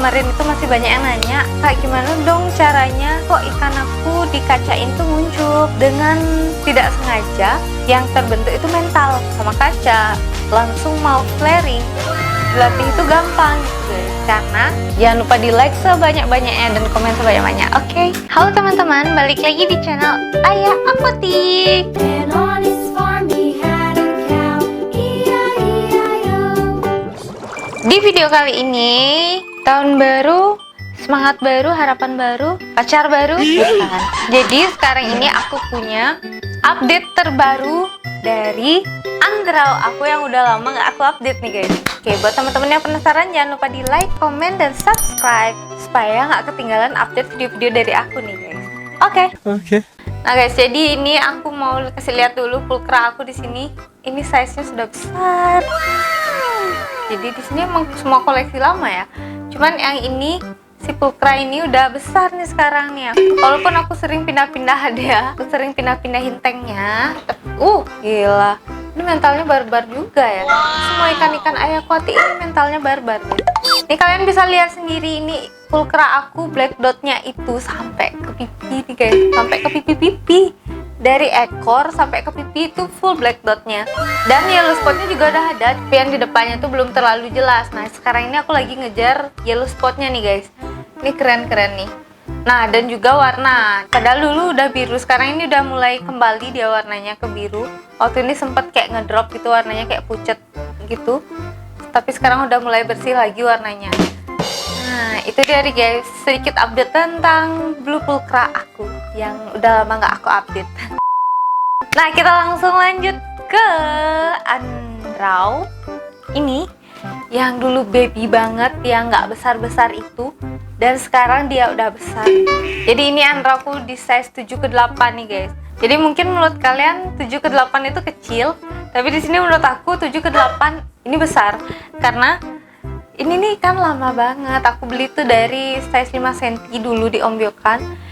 kemarin itu masih banyak yang nanya, Kak gimana dong caranya kok ikan aku di kaca itu muncul dengan tidak sengaja, yang terbentuk itu mental sama kaca, langsung mau flaring. Dilatih itu gampang gitu guys, karena jangan lupa di like sebanyak-banyaknya dan komen sebanyak-banyak. Oke. Halo teman-teman, balik lagi di channel Ayah Apotik. Di video kali ini, tahun baru, semangat baru, harapan baru, pacar baru, bukan. Jadi sekarang ini aku punya update terbaru dari Andrau aku yang udah lama gak aku update nih guys. Oke, buat teman-teman yang penasaran jangan lupa di like, komen, dan subscribe supaya nggak ketinggalan update video-video dari aku nih guys. Oke. Nah guys, jadi ini aku mau kasih lihat dulu pulkra aku di sini. Ini size-nya sudah besar. Jadi di sini emang semua koleksi lama ya. Cuman yang ini si pulkra ini udah besar nih sekarang nih. Walaupun aku sering pindah-pindah dia, aku sering pindah-pindahin tanknya. Gila. Ini mentalnya barbar juga ya. Semua ikan-ikan Ayah Apotik ini mentalnya barbar ya. Ini kalian bisa lihat sendiri, ini pulkra aku black dotnya itu sampai ke pipi nih guys, sampai ke pipi-pipi. Dari ekor sampai ke pipi itu full black dotnya. Dan yellow spotnya juga udah ada, tapi yang di depannya tuh belum terlalu jelas. Nah sekarang ini aku lagi ngejar yellow spotnya nih guys. Ini keren-keren nih. Nah dan juga warna, padahal dulu udah biru, sekarang ini udah mulai kembali dia warnanya ke biru. Waktu ini sempet kayak ngedrop gitu, warnanya kayak pucet gitu, tapi sekarang udah mulai bersih lagi warnanya. Nah itu dia nih guys, sedikit update tentang blue pulkra aku yang udah lama gak aku update. Nah kita langsung lanjut ke Andrau ini yang dulu baby banget, yang gak besar-besar itu, dan sekarang dia udah besar. Jadi ini Andrauku di size 7/8 nih guys. Jadi mungkin menurut kalian 7/8 itu kecil, tapi di sini menurut aku 7/8 ini besar. Karena ini nih kan lama banget. Aku beli tuh dari size 5 cm dulu di Ombyokan.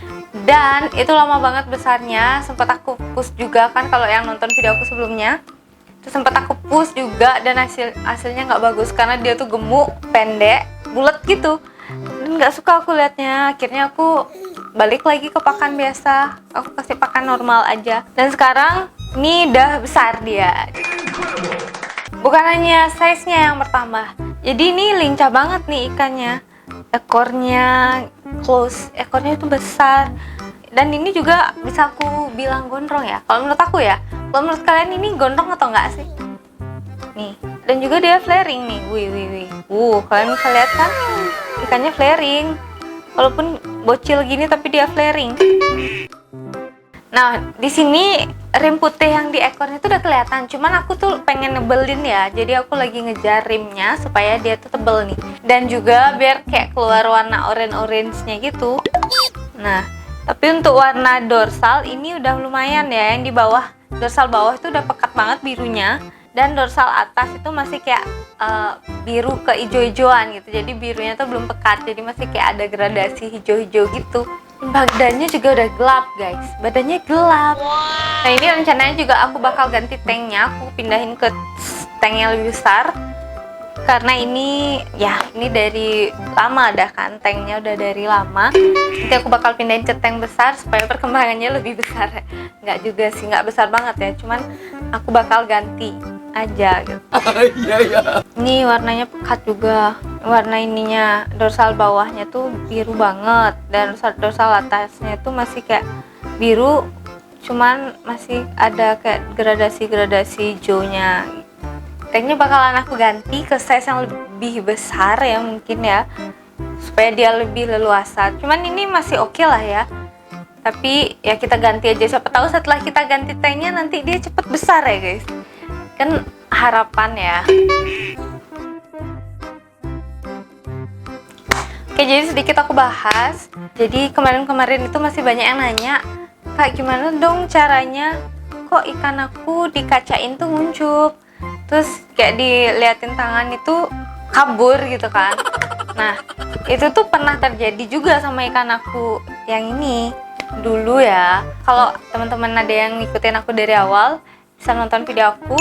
Dan itu lama banget besarnya. Sempat aku push juga kan kalau yang nonton video aku sebelumnya. Terus sempat aku push juga dan hasilnya nggak bagus karena dia tuh gemuk, pendek, bulat gitu. Dan nggak suka aku liatnya. Akhirnya aku balik lagi ke pakan biasa. Aku kasih pakan normal aja. Dan sekarang ini udah besar dia. Bukan hanya size-nya yang bertambah. Jadi ini lincah banget nih ikannya. Ekornya close, ekornya itu besar. Dan ini juga bisa aku bilang gondrong ya. Kalau menurut aku ya. Kalau menurut kalian ini gondrong atau enggak sih? Nih, dan juga dia flaring nih. Wih. Kalian bisa lihat kan? Ikannya flaring. Walaupun bocil gini tapi dia flaring. Nah, di sini rim putih yang di ekornya itu udah kelihatan. Cuman aku tuh pengen nebelin ya. Jadi aku lagi ngejar rimnya supaya dia tuh tebel nih. Dan juga biar kayak keluar warna orange-nya gitu. Nah, tapi untuk warna dorsal ini udah lumayan ya. Yang di bawah, dorsal bawah itu udah pekat banget birunya. Dan dorsal atas itu masih kayak biru ke hijau-hijauan gitu. Jadi birunya tuh belum pekat. Jadi masih kayak ada gradasi hijau-hijau gitu. Badannya juga udah gelap guys, badannya gelap. Nah ini rencananya juga aku bakal ganti tanknya, aku pindahin ke tank yang lebih besar. Karena ini dari lama dah kan, tanknya udah dari lama. Nanti aku bakal pindahin ke tank besar supaya perkembangannya lebih besar. Nggak juga sih, nggak besar banget ya, cuman aku bakal ganti aja gitu. Ini warnanya pekat juga. Warna ininya dorsal bawahnya tuh biru banget dan dorsal atasnya tuh masih kayak biru, cuman masih ada kayak gradasi hijaunya. Tanknya bakalan aku ganti ke size yang lebih besar ya mungkin ya, supaya dia lebih leluasa. Cuman ini masih oke lah ya. Tapi ya kita ganti aja, siapa tahu setelah kita ganti tanknya nanti dia cepet besar ya guys. Kan harapan ya. Oke, jadi sedikit aku bahas. Jadi kemarin itu masih banyak yang nanya, Kak gimana dong caranya kok ikan aku di kaca itu muncul, terus kayak diliatin tangan itu kabur gitu kan. Nah itu tuh pernah terjadi juga sama ikan aku yang ini dulu ya. Kalau teman-teman ada yang ngikutin aku dari awal bisa nonton video aku.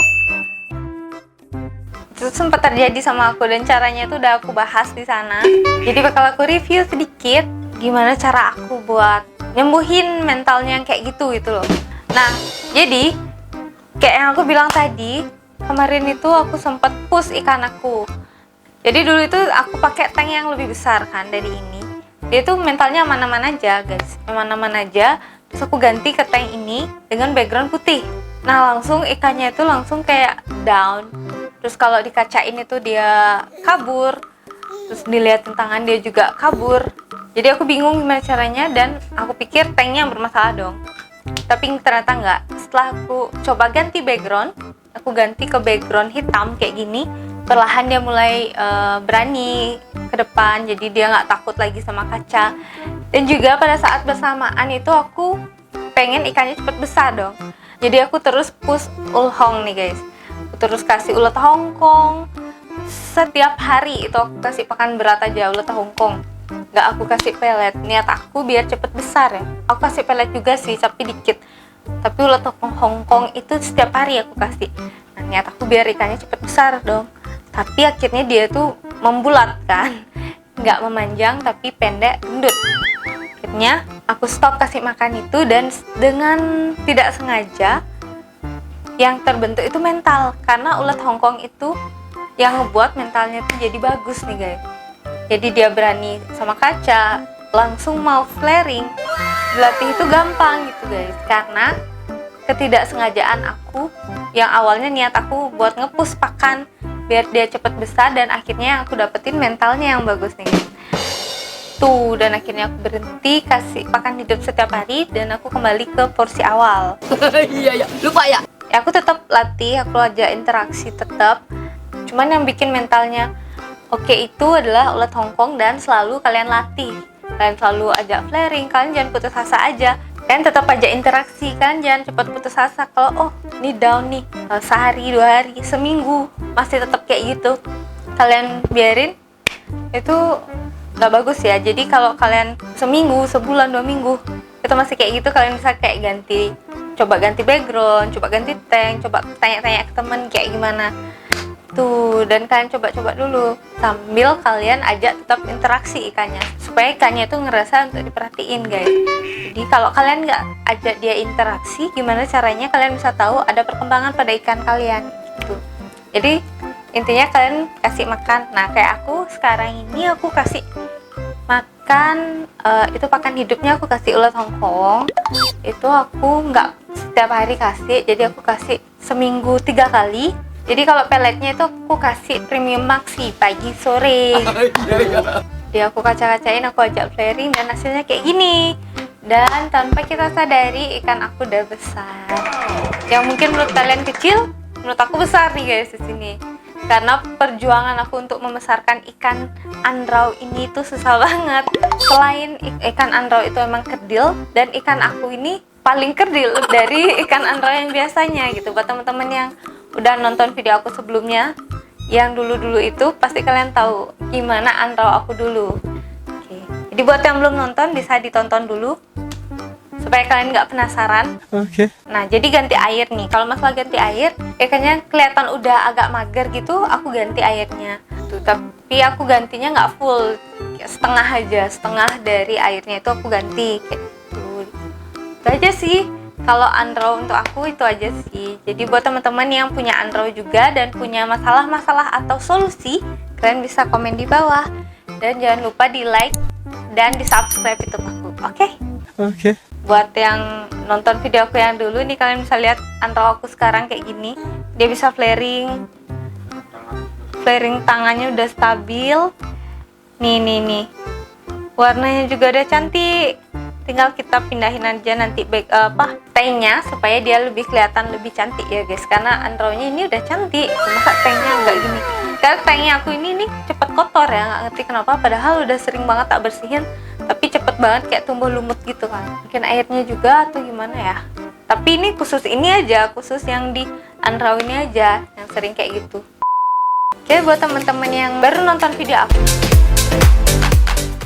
Itu itu sempat terjadi sama aku, dan caranya itu udah aku bahas di sana. Jadi bakal aku review sedikit gimana cara aku buat nyembuhin mentalnya yang kayak gitu loh. Nah, jadi kayak yang aku bilang tadi, kemarin itu aku sempat push ikan aku. Jadi dulu itu aku pakai tank yang lebih besar kan dari ini. Dia tuh mentalnya aman-aman aja guys, aman-aman aja. Terus aku ganti ke tank ini dengan background putih. Nah langsung ikannya itu langsung kayak down. Terus kalau dikacain itu dia kabur. Terus dilihatin tangan dia juga kabur. Jadi aku bingung gimana caranya, dan aku pikir tanknya bermasalah dong. Tapi ternyata enggak. Setelah aku coba ganti background, aku ganti ke background hitam kayak gini, perlahan dia mulai berani ke depan. Jadi dia nggak takut lagi sama kaca. Dan juga pada saat bersamaan itu aku pengen ikannya cepet besar dong. Jadi aku terus push ulhong nih guys. Aku terus kasih ulet Hongkong. Setiap hari itu aku kasih pakan berat aja ulet Hongkong. Nggak aku kasih pelet. Niat aku biar cepet besar ya. Aku kasih pelet juga sih, tapi dikit. Tapi ulet Hongkong itu setiap hari aku kasih. Nah, niat aku biar ikannya cepet besar dong. Tapi akhirnya dia tuh membulat kan. Nggak memanjang tapi pendek, gendut. Akhirnya aku stop kasih makan itu, dan dengan tidak sengaja yang terbentuk itu mental, karena ulet Hongkong itu yang ngebuat mentalnya tuh jadi bagus nih guys. Jadi dia berani sama kaca, langsung mau flaring. Dilatih itu gampang gitu guys, karena ketidaksengajaan aku yang awalnya niat aku buat ngepush pakan biar dia cepet besar, dan akhirnya aku dapetin mentalnya yang bagus nih guys. Tuh, dan akhirnya aku berhenti kasih pakan hidup setiap hari, dan aku kembali ke porsi awal. Iya, lupa ya. Ya aku tetap latih, aku ajak interaksi tetap. Cuman yang bikin mentalnya oke itu adalah ulet Hongkong, dan selalu kalian latih. Kalian selalu ajak flaring, kalian jangan putus asa aja. Kalian tetap ajak interaksi, kalian jangan cepat putus asa. Kalau ini down nih, sehari, 2 hari, seminggu masih tetap kayak gitu, kalian biarin, itu nggak bagus ya. Jadi kalau kalian seminggu, sebulan, 2 minggu itu masih kayak gitu, kalian bisa kayak coba ganti background, coba ganti tank, coba tanya-tanya ke temen kayak gimana tuh, dan kalian coba-coba dulu sambil kalian ajak tetap interaksi ikannya, supaya ikannya itu ngerasa untuk diperhatiin guys. Jadi kalau kalian nggak ajak dia interaksi, gimana caranya kalian bisa tahu ada perkembangan pada ikan kalian gitu. Jadi intinya kalian kasih makan. Nah kayak aku sekarang ini aku kasih makan itu pakan hidupnya aku kasih ulet Hongkong. Itu aku nggak setiap hari kasih, jadi aku kasih seminggu 3 kali. Jadi kalau peletnya itu aku kasih premium maxi pagi sore. Dia aku kaca-kacain, aku ajak flaring, dan hasilnya kayak gini. Dan tanpa kita sadari ikan aku udah besar. Yang mungkin menurut kalian kecil, menurut aku besar nih guys di sini. Karena perjuangan aku untuk membesarkan ikan andrau ini tuh susah banget. Selain ikan andrau itu emang kerdil, dan ikan aku ini paling kerdil dari ikan andrau yang biasanya gitu. Buat teman-teman yang udah nonton video aku sebelumnya, yang dulu-dulu itu pasti kalian tahu gimana andrau aku dulu. Oke. Jadi buat yang belum nonton bisa ditonton dulu supaya kalian nggak penasaran. Oke. Nah jadi ganti air nih. Kalau masalah ganti air, ikannya kelihatan udah agak mager gitu, aku ganti airnya. Tuh, tapi aku gantinya nggak full, setengah aja, setengah dari airnya itu aku ganti kayak gitu. Itu aja sih. Kalau andrau untuk aku itu aja sih. Jadi buat teman-teman yang punya andrau juga dan punya masalah-masalah atau solusi, kalian bisa komen di bawah. Dan jangan lupa di like dan di subscribe YouTube aku. Oke? Oke. Buat yang nonton video aku yang dulu nih, kalian bisa lihat andrau aku sekarang kayak gini. Dia bisa flaring. Flaring tangannya udah stabil. Nih. Warnanya juga udah cantik. Tinggal kita pindahin aja nanti tanknya supaya dia lebih kelihatan lebih cantik ya guys, karena andraunya ini udah cantik, masa tanknya enggak gini. Karena tanknya aku ini nih cepet kotor ya, nggak ngerti kenapa, padahal udah sering banget tak bersihin, tapi cepet banget kayak tumbuh lumut gitu kan. Mungkin airnya juga atau gimana ya, tapi ini khusus ini aja, khusus yang di andrau ini aja yang sering kayak gitu. Oke, buat teman-teman yang baru nonton video aku,